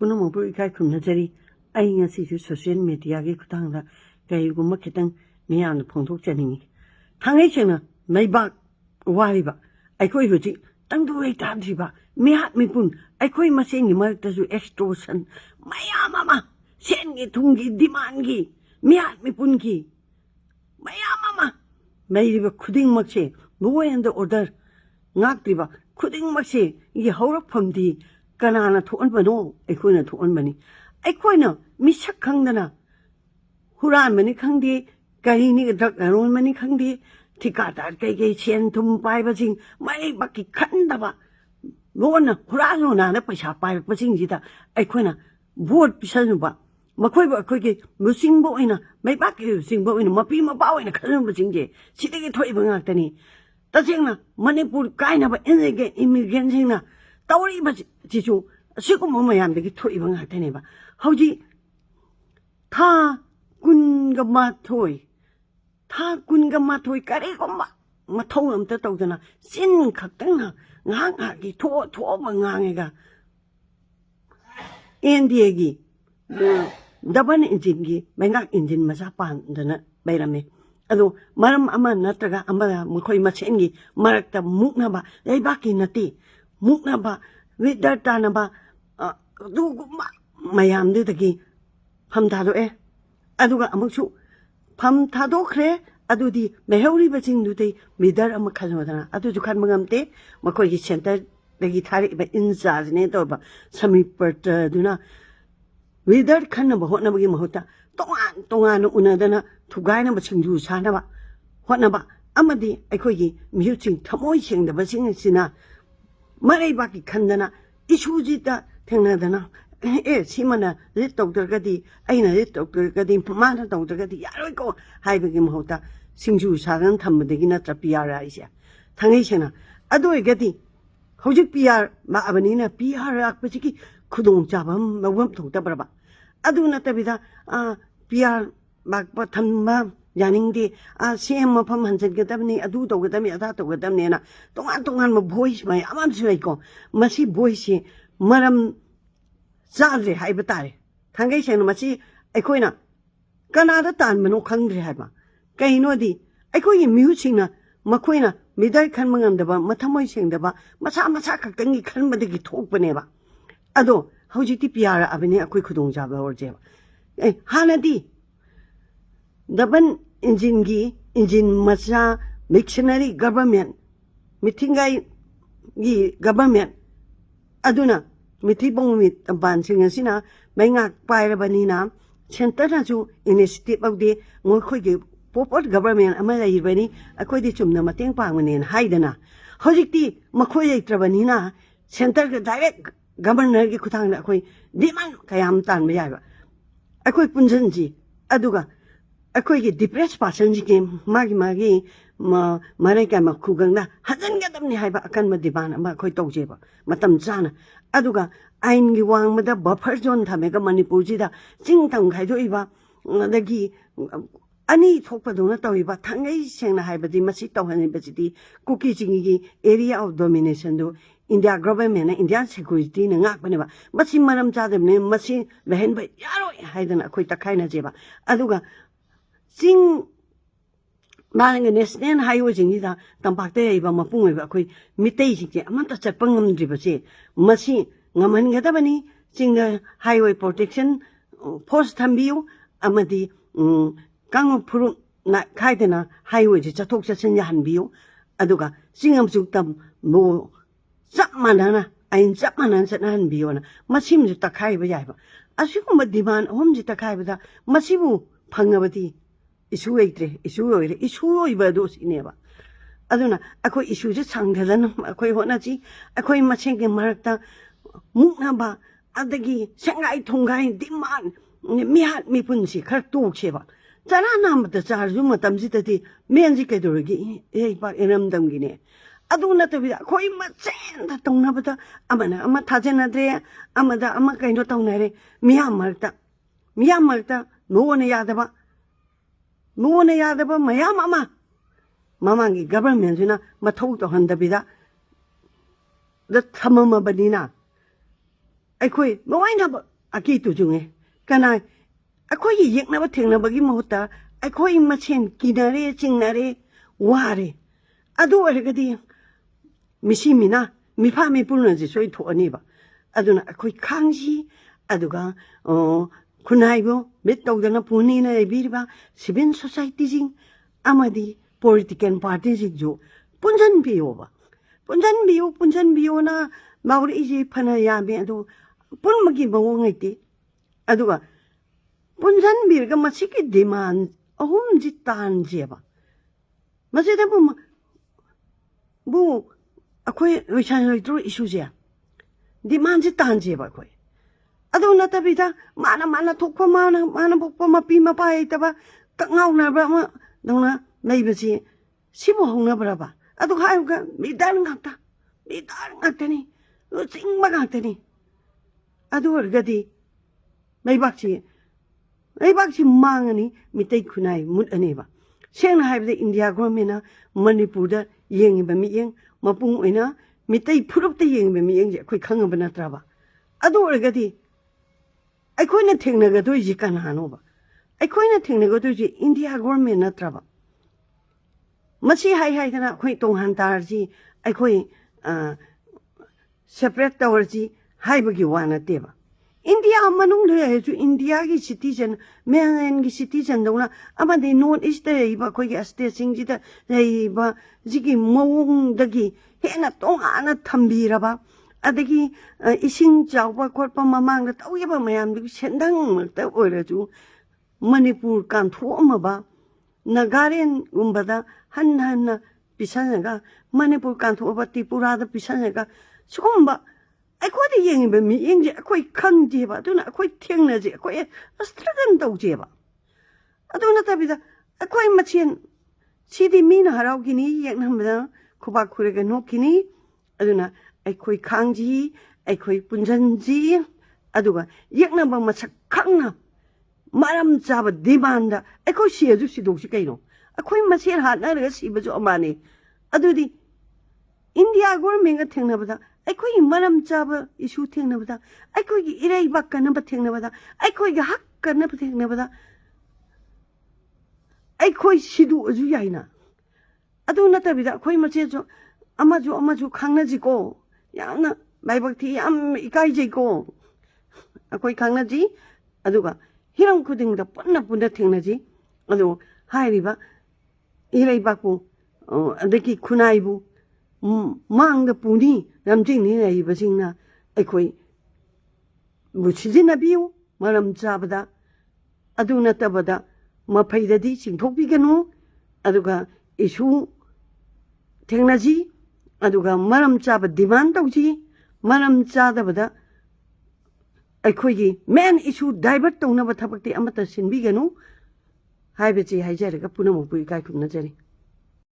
पुनमबु इकाई खुमनजरी आई ngasisu social media gi khutangda kaigumma khitang miyamna phongthok chaningi thangai chena maibak wariba aikoi huji tangdu wei tadriba mihat mipun aikoi masengi martasu extortion mayamama sengi thungi dimangi mihat mipun gi mayamama mairiba khuding makse law and order ngaktriba khuding makse gi haurak phamdi kanana thon bano aikoina thon bani aikoina misak khangdana huran mani khangdi kari ni dak ron mani khangdi thikadar kai chen thum pai ba jing mai bakki khandaba lona hurano na na paisa pai ba jing ji da aikoina vote pisanu ba makhoi ba khoi ge musing bo ina mai bakki sing bo ina mapi ma ba ina khan ba jing je sidegi thoi ba ngak tani ta jing na manipur kaina ba enge immigrant jing na tawri ba ji chu asikum mo mayam de thoi ba ngak tani ba hauji tha kunga mathoi kare gomba mathau amta tawdana sin khaktang na nga gi tho ba ngangega NDA gi double engine gi menga engine macha pan dana bairame ado maram ama natraga amara mukhoi machen gi marakta mukna ba ei baki nati mukna ba widata na ba du mayam de gi pham thado e aduga amuksu pham thado khre adudi mehauri baching du dei midar am khanodana adu ju khan mangamte makoi gi center degi thari ba in charge ne to ba sami part duna widar khan ba hotna gi mahota tongan unadana thugaina baching ju sana ba hotna ba amadi aikoi gi mihuching thamoi sing da baching sina marai ba ki khandana isuji ta thengnadana simana rit doctor gadi aina rit doctor gadi mana doctor gadi yaroi ko haibagi mahota singju sagan thamdegi na trapiara isia thangai sena adoi gadi hojik PR ma abanina PR akpachiki khudong chabam mawam thokta baraba adu na tabida PR bakpa thamma yaningdi CM mafam hanjat gadamni adu tawgadami ada tawgadamni na tongan ma voice mai amam suai ko masi voice maram Zadre haiba tare thangai sena machi aikoina kanada tan mano khangre haiba kaino di aikoi mihu singna makoina midai khan mangam daba mathamoi singdaba macha khaktangi khan madagi thokpane ba ado hojiti piara abani akoi khudong jaba orje hanadi daban engine macha missionary government mithingai gi government aduna mithi bong mit ban sing asina mainga pairabani na center na chu initiative of the ngoi khoi ge popot government ama lai bani akoi di chumna mateng pangmane haidana hojikti makhoi leitrabani na center ge direct governor ge khuthang na akoi demand kayam tan ma yaiba akoi punjanji aduga akoi ge depressed person ji ge magi marai ka ma khugang na hajan ga damni haiba akan ma diban ma khoi tawjeba matam chana aduga ain gi wang mada buffer zone thamega manipur ji da chingtham khaidoiba dagi ani thokpadona tawiba thangai sengna haibadi masi tawhani bachidi kuki jingi gi area of domination do India government na Indian security na ngak bane ba masi maram chademne masi lehen ba yaroi haidana khoi takhaina jeba aduga ching Malang national highway jingi da tampakte iba mapung iba khoi mitei jike amanta chapangam dribache masi ngaman gada bani chinga highway protection force thambiu amadi kang phuru na khaidena highway ji chathok chasin ya hanbiu aduga singam suktam mo chapmanana ain chapmanan chana hanbiu na masim ju takhai ba yai ba asikum diman hom ji takhai ba da masibu phangabati issue oire do sineba aduna akoi issue je sanghalan akoi honachi akoi machenge marakta mukna ba adagi sangai thongai diman mihat mi punsi khar tu cheba chana nam da charju matam ji tati menji kedorgi ba enam dam gine aduna to bi akoi machen da tongna ba amana ama thajena de amada ama kaino tongnare miyam marta no ne yadaba Nona yadaba mayam mamangi government na mathau to handabida the thamama banina ꯑꯩꯈꯣꯏ ꯂꯣꯏꯅꯕ ꯑꯀꯤ ꯇꯨꯖꯨꯡꯉꯦ ꯀꯅꯥ ꯑꯩꯈꯣꯏꯒꯤ ꯌꯦꯛꯅꯕ ꯊꯦꯡꯅꯕꯒꯤ ꯃꯍꯨꯠꯇ ꯑꯩꯈꯣꯏ ꯃꯁꯦꯟ ꯀꯤꯅꯔꯦ ꯆꯤꯡꯅꯔꯦ ꯋꯥꯔꯦ ꯑꯗꯨ ꯑꯣꯏꯔꯒꯗꯤ ꯃꯤꯁꯤ ꯃꯤꯅ ꯃꯤꯐꯥ ꯃꯤꯄꯨꯅꯁꯤ ꯁꯣꯏ ꯊꯣꯛꯑꯅꯦꯕ ꯑꯗꯨꯅ ꯑꯩꯈꯣꯏ ꯈꯥꯡꯁꯤ ꯑꯗꯨꯒ ꯈꯨꯟꯅꯥꯏꯕꯨ ꯃꯤꯠ ꯇꯧꯗꯅ ꯄꯨꯅꯤꯅ ꯂꯩꯕꯤꯔꯤꯕ ꯁꯤꯚꯤꯜ ꯁꯣꯁꯥꯏꯇꯤꯁꯤꯡ ꯑꯃꯗꯤ ꯄꯣꯂꯤꯇꯤꯀꯦꯜ ꯄꯥꯔꯇꯤꯁꯤꯡꯁꯨ ꯄꯨꯟꯁꯤꯟꯕꯤꯌꯣꯕ ꯄꯨꯟꯁꯤꯟꯕꯤꯌꯣꯅ ꯂꯥꯎꯔꯛꯏꯁꯤ ꯐꯅ ꯌꯥꯝꯃꯦ ꯑꯗꯣ ꯄꯨꯟꯕꯒꯤ ꯃꯑꯣꯡ ꯂꯩꯇꯦ ꯑꯗꯨꯒ ꯄꯨꯟꯁꯤꯟꯕꯤꯔꯒ ꯃꯁꯤꯒꯤ ꯗꯤꯃꯥꯟ ꯑꯍꯨꯝꯁꯤ ꯇꯥꯟꯁꯦꯕ ꯃꯁꯤꯗꯕꯨ ꯑꯩꯈꯣꯏ ꯂꯣꯏꯁꯟꯂꯣꯏꯗ꯭ꯔꯣ ꯏꯁꯨꯁꯦ ꯗꯤꯃꯥꯟꯁꯦ ꯇꯥꯟꯁꯦꯕ ꯑꯩꯈꯣꯏ ꯑꯗꯨ ꯅꯠꯇꯕꯤꯗ ꯃꯥꯅ ꯊꯣꯛꯄ ꯃꯥꯅ ꯄꯣꯛꯄ ꯃꯄꯤ ꯃꯄꯥ ꯂꯩꯇꯕ ꯀꯛꯉꯥꯎꯅꯕ ꯑꯃ ꯗꯧꯅ ꯂꯩꯕꯁꯤ ꯁꯤꯕꯨ ꯍꯧꯅꯕ꯭ꯔꯕ ꯑꯗꯨ ꯍꯥꯏꯔꯒ ꯃꯤꯗꯜ ꯉꯥꯛꯇꯅꯤ ꯂꯨꯆꯤꯡꯕ ꯉꯥꯛꯇꯅꯤ ꯑꯗꯨ ꯑꯣꯏꯔꯒꯗꯤ ꯂꯩꯕꯥꯛꯁꯤ ꯃꯥꯡꯉꯅꯤ ꯃꯤꯇꯩ ꯈꯨꯟꯅꯥꯏ ꯃꯨꯠꯂꯅꯦꯕ ꯁꯦꯡꯅ ꯍꯥꯏꯕꯗ ꯏꯟꯗꯤꯌꯥ ꯒꯣꯔꯃꯦꯟꯅ ꯃꯅꯤꯄꯨꯔꯗ ꯌꯦꯡꯉꯤꯕ ꯃꯤꯠꯌꯦꯡ ꯃꯄꯨꯡ ꯑꯣꯏꯅ ꯃꯤꯇꯩ ꯐꯨꯔꯨꯞꯇ ꯌꯦꯡꯉꯤꯕ ꯃꯤꯠꯌꯦꯡꯁꯦ ꯑꯩꯈꯣꯏ ꯈꯪꯉꯕ ꯅꯠꯇ꯭ꯔꯕ ꯑꯗꯨ ꯑꯣꯏꯔꯒꯗꯤ ꯑꯩꯈꯣꯏꯅ ꯊꯦꯡꯅꯒꯗꯣꯏꯁꯤ ꯀꯅꯥꯅꯣꯕ ꯑꯩꯈꯣꯏꯅ ꯊꯦꯡꯅꯒꯗꯣꯏꯁꯤ ꯏꯟꯗꯤꯌꯥ ꯒꯣꯔꯃꯦꯟ ꯅꯠꯇ꯭ꯔꯕ ꯃꯁꯤ ꯍꯥꯏꯗꯅ ꯑꯩꯈꯣꯏ ꯇꯣꯡꯍꯟ ꯇꯥꯔꯁꯤ ꯑꯩꯈꯣꯏ ꯁꯦꯄꯔꯦꯠ ꯇꯧꯔꯁꯤ ꯍꯥꯏꯕꯒꯤ ꯋꯥ ꯅꯠꯇꯦꯕ ꯏꯟꯗꯤꯌꯥ ꯃꯅꯨꯡꯗ ꯂꯩꯔꯁꯨ ꯏꯟꯗꯤꯌꯥꯒꯤ ꯁꯤꯇꯤꯖꯟ ꯃꯦꯟꯂꯦꯟꯒꯤ ꯁꯤꯇꯤꯖꯟꯗꯧꯅ ꯑꯃꯗꯤ ꯅꯣꯔꯠ ꯏꯁꯇ ꯂꯩꯔꯤꯕ ꯑꯩꯈꯣꯏꯒꯤ ꯁ꯭ꯇꯦꯠꯁꯤꯡꯁꯤꯗ ꯂꯩꯔꯤꯕ ꯁꯤꯒꯤ ꯃꯑꯣꯡꯗꯒꯤ ꯍꯦꯟꯅ ꯇꯣꯉꯥꯟꯅ ꯊꯝꯕꯤꯔꯕ ꯑꯗꯒꯤ ꯏꯁꯤꯡ ꯆꯥꯎꯕ ꯈꯣꯠꯄ ꯃꯃꯥꯡꯗ ꯇꯧꯈꯤꯕ ꯃꯌꯥꯝꯗꯨꯒꯤ ꯁꯦꯟꯗꯪꯃꯛꯇ ꯑꯣꯏꯔꯁꯨ ꯃꯅꯤꯄꯨꯔ ꯀꯥꯟꯊꯣꯛꯑꯝꯃꯕ ꯅꯥꯒꯥꯂꯦꯟꯒꯨꯝꯕꯗ ꯍꯟꯅ ꯄꯤꯁꯜꯂꯒ ꯃꯅꯤꯄꯨꯔ ꯀꯥꯟꯊꯣꯛꯑꯕ ꯇ꯭ꯔꯤꯄꯨꯔꯥꯗ ꯄꯤꯁꯜꯂꯒ ꯁꯤꯒꯨꯝꯕ ꯑꯩꯈꯣꯏꯗ ꯌꯦꯡꯉꯤꯕ ꯃꯤꯠꯌꯦꯡꯁꯦ ꯑꯩꯈꯣꯏ ꯈꯪꯗꯦꯕ ꯑꯗꯨꯅ ꯑꯩꯈꯣꯏ ꯊꯦꯡꯅꯁꯦ ꯑꯩꯈꯣꯏ ꯁꯇ꯭ꯔꯒꯜ ꯇꯧꯖꯦꯕ ꯑꯗꯨ ꯅꯠꯇꯕꯤꯗ ꯑꯩꯈꯣꯏ ꯃꯁꯦꯟ ꯁꯤꯗꯤ ꯃꯤꯅ ꯍꯔꯥꯎꯈꯤꯅꯤ ꯌꯦꯛꯅꯕꯗ ꯈꯨꯕꯥꯛ ꯈꯨꯔꯒ ꯅꯣꯛꯈꯤꯅꯤ ꯑꯗꯨꯅ ꯑꯩꯈꯣꯏ ꯈꯥꯡꯁꯤ ꯑꯩꯈꯣꯏ ꯄꯨꯟꯁꯤꯟꯁꯤ ꯑꯗꯨꯒ ꯌꯦꯛꯅꯕ ꯃꯁꯛ ꯈꯪꯅ ꯃꯔꯝ ꯆꯥꯕ ꯗꯤꯃꯥꯟꯗ ꯑꯩꯈꯣꯏ ꯁꯤꯔꯁꯨ ꯁꯤꯗꯣꯛꯁꯤ ꯀꯩꯅꯣ ꯑꯩꯈꯣꯏ ꯃꯁꯦꯟ ꯍꯥꯠꯅꯔꯒ ꯁꯤꯕꯁꯨ ꯑꯃꯥꯅꯤ ꯑꯗꯨꯗꯤ ꯏꯟꯗꯤꯌꯥ ꯒꯣꯔꯃꯦꯟꯒ ꯊꯦꯡꯅꯕꯗ ꯑꯩꯈꯣꯏꯒꯤ ꯃꯔꯝ ꯆꯥꯕ ꯏꯁꯨ ꯊꯦꯡꯅꯕꯗ ꯑꯩꯈꯣꯏꯒꯤ ꯏꯔꯩꯕꯥꯛ ꯀꯟꯅꯕ ꯊꯦꯡꯅꯕꯗ ꯑꯩꯈꯣꯏꯒꯤ ꯍꯛ ꯀꯟꯅꯕ ꯊꯦꯡꯅꯕꯗ ꯑꯩꯈꯣই ꯁꯤꯗꯣꯛꯑꯁꯨ ꯌꯥꯏꯅ ꯑꯗꯨ ꯅꯠꯇꯕꯤꯗ ꯑꯩꯈꯣꯏ ꯃꯁꯦꯟꯁꯨ ꯑꯃꯁꯨ ꯈꯪꯅꯁꯤꯀꯣ ꯌꯥꯝꯅ ꯂꯥꯏꯕꯛ ꯊꯤ ꯌꯥꯝ ꯏꯀꯥꯏꯖꯩꯀꯣ ꯑꯩꯈꯣꯏ ꯈꯪꯅꯁꯤ ꯑꯗꯨꯒ ꯍꯤꯔꯝ ꯈꯨꯗꯤꯡꯗ ꯄꯨꯟꯅ ꯊꯦꯡꯅꯁꯤ ꯑꯗꯨ ꯍꯥꯏꯔꯤꯕ ꯏꯔꯩꯕꯥꯛꯄꯨ ꯑꯗꯒꯤ ꯈꯨꯟꯅꯥꯏꯕꯨ ꯃꯥꯡꯗ ꯄꯨꯅꯤ ꯂꯝꯖꯤꯡꯅꯤ ꯂꯩꯔꯤꯕꯁꯤꯡꯅ ꯑꯩꯈꯣꯏꯕꯨ ꯁꯤꯖꯤꯟꯅꯕꯤꯌꯨ ꯃꯔꯝ ꯆꯥꯕꯗ ꯑꯗꯨ ꯅꯠꯇꯕꯗ ꯃꯐꯩꯗꯗꯤ ꯆꯤꯡꯊꯣꯛꯄꯤꯒꯅꯨ ꯑꯗꯨꯒ ꯏꯁꯨ ꯊꯦꯡꯅꯁꯤ ꯑꯗꯨꯒ ꯃꯔꯝ ꯆꯥꯕ ꯗꯤꯃꯥꯟ ꯇꯧꯁꯤ ꯃꯔꯝ ꯆꯥꯗꯕꯗ ꯑꯩꯈꯣꯏꯒꯤ ꯃꯦꯟ ꯏꯁꯨ ꯗꯥꯏꯚꯔꯠ ꯇꯧꯅꯕ ꯊꯕꯛꯇꯤ ꯑꯃꯠꯇ ꯁꯤꯟꯕꯤꯒꯅꯨ ꯍꯥꯏꯕꯁꯤ ꯍꯥꯏꯖꯔꯒ ꯄꯨꯝꯅꯃꯛꯄꯨ ꯏꯀꯥꯏ ꯈꯨꯝꯅꯖꯔꯤ